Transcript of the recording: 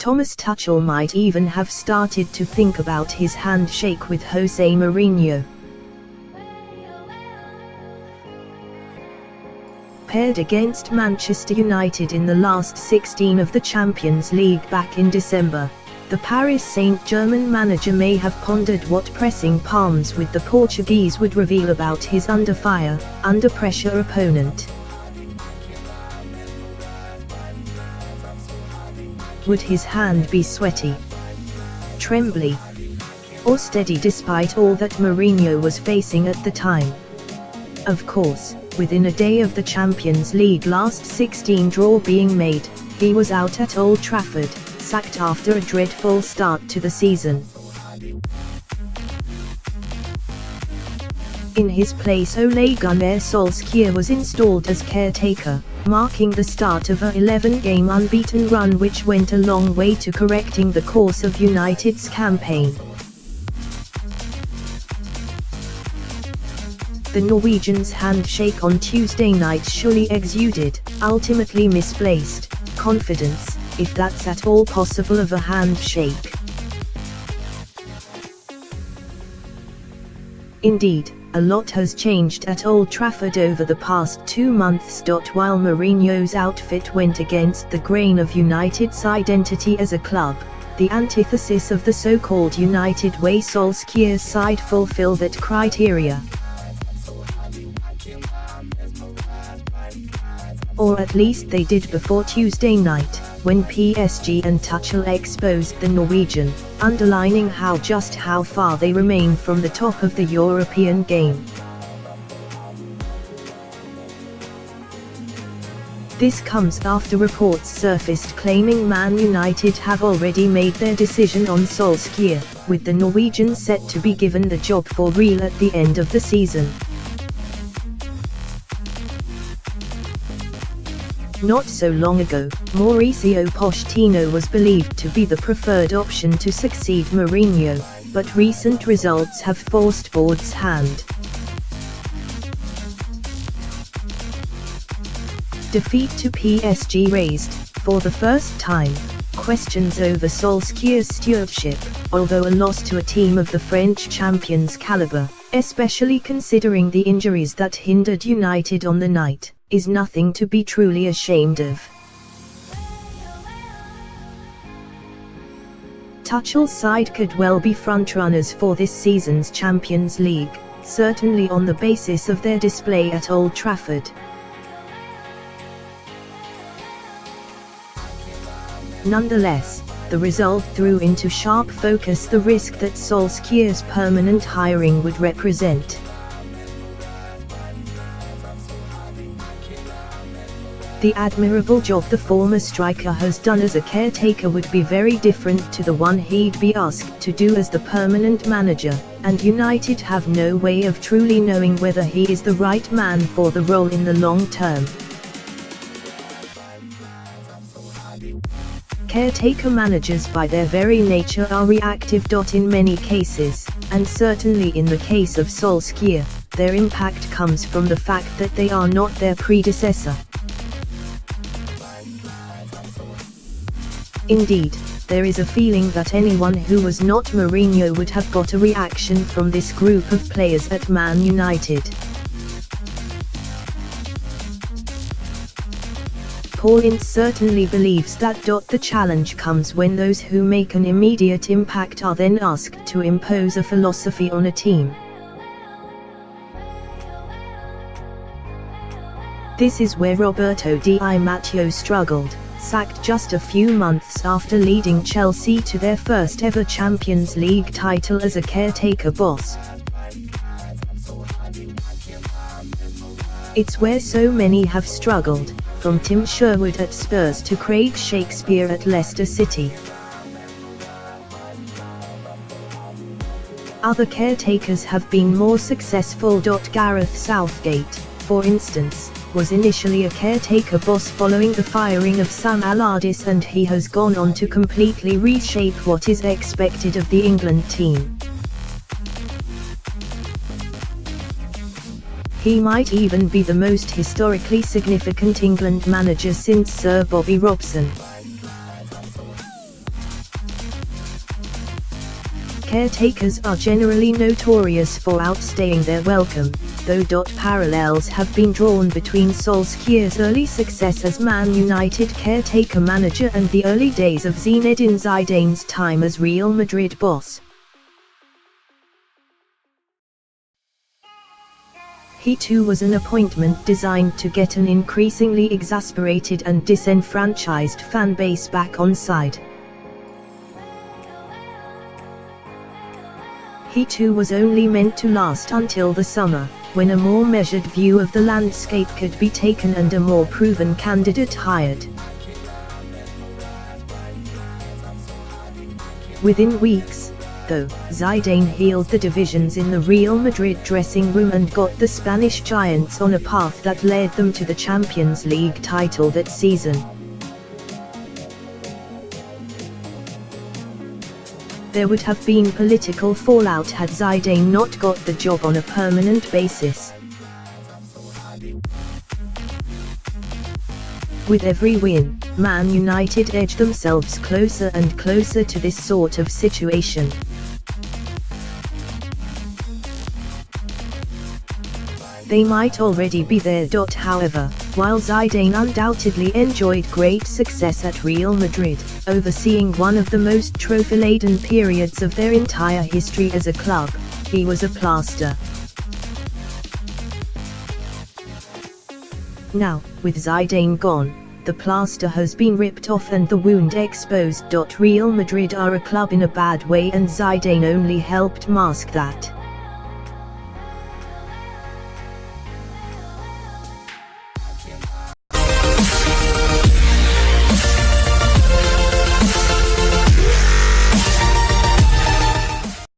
Thomas Tuchel might even have started to think about his handshake with Jose Mourinho. Paired against Manchester United in the last 16 of the Champions League back in December, the Paris Saint-Germain manager may have pondered what pressing palms with the Portuguese would reveal about his under-fire, under-pressure opponent. Would his hand be sweaty, trembly, or steady despite all that Mourinho was facing at the time? Of course, within a day of the Champions League last 16 draw being made, he was out at Old Trafford, sacked after a dreadful start to the season. In his place Ole Gunnar Solskjaer was installed as caretaker, marking the start of a 11-game unbeaten run which went a long way to correcting the course of United's campaign. The Norwegian's handshake on Tuesday night surely exuded, ultimately misplaced, confidence, if that's at all possible of a handshake. Indeed, a lot has changed at Old Trafford over the past 2 months. While Mourinho's outfit went against the grain of United's identity as a club, the antithesis of the so-called United way, Solskjaer's side fulfill that criteria. Or at least they did before Tuesday night, when PSG and Tuchel exposed the Norwegian, underlining just how far they remain from the top of the European game. This comes after reports surfaced claiming Man United have already made their decision on Solskjaer, with the Norwegian set to be given the job for real at the end of the season. Not so long ago, Mauricio Pochettino was believed to be the preferred option to succeed Mourinho, but recent results have forced Board's hand. Defeat to PSG raised, for the first time, questions over Solskjaer's stewardship, although a loss to a team of the French champions' caliber, especially considering the injuries that hindered United on the night, is nothing to be truly ashamed of. Tuchel's side could well be frontrunners for this season's Champions League, certainly on the basis of their display at Old Trafford. Nonetheless, the result threw into sharp focus the risk that Solskjaer's permanent hiring would represent. The admirable job the former striker has done as a caretaker would be very different to the one he'd be asked to do as the permanent manager, and United have no way of truly knowing whether he is the right man for the role in the long term. Caretaker managers by their very nature are reactive. In many cases, and certainly in the case of Solskjaer, their impact comes from the fact that they are not their predecessor. Indeed, there is a feeling that anyone who was not Mourinho would have got a reaction from this group of players at Man United. Paul certainly believes that the challenge comes when those who make an immediate impact are then asked to impose a philosophy on a team. This is where Roberto Di Matteo struggled, sacked just a few months after leading Chelsea to their first ever Champions League title as a caretaker boss. It's where so many have struggled, from Tim Sherwood at Spurs to Craig Shakespeare at Leicester City. Other caretakers have been more successful. Gareth Southgate, for instance, was initially a caretaker boss following the firing of Sam Allardyce, and he has gone on to completely reshape what is expected of the England team. He might even be the most historically significant England manager since Sir Bobby Robson. caretakers are generally notorious for outstaying their welcome, though parallels have been drawn between Solskjaer's early success as Man United caretaker manager and the early days of Zinedine Zidane's time as Real Madrid boss. He too was an appointment designed to get an increasingly exasperated and disenfranchised fan base back on side. He too was only meant to last until the summer, when a more measured view of the landscape could be taken and a more proven candidate hired. Within weeks, though, Zidane healed the divisions in the Real Madrid dressing room and got the Spanish giants on a path that led them to the Champions League title that season. There would have been political fallout had Zidane not got the job on a permanent basis. With every win, Man United edged themselves closer and closer to this sort of situation. They might already be there. However, while Zidane undoubtedly enjoyed great success at Real Madrid, overseeing one of the most trophy-laden periods of their entire history as a club, he was a plaster. Now, with Zidane gone, the plaster has been ripped off and the wound exposed. Real Madrid are a club in a bad way, and Zidane only helped mask that.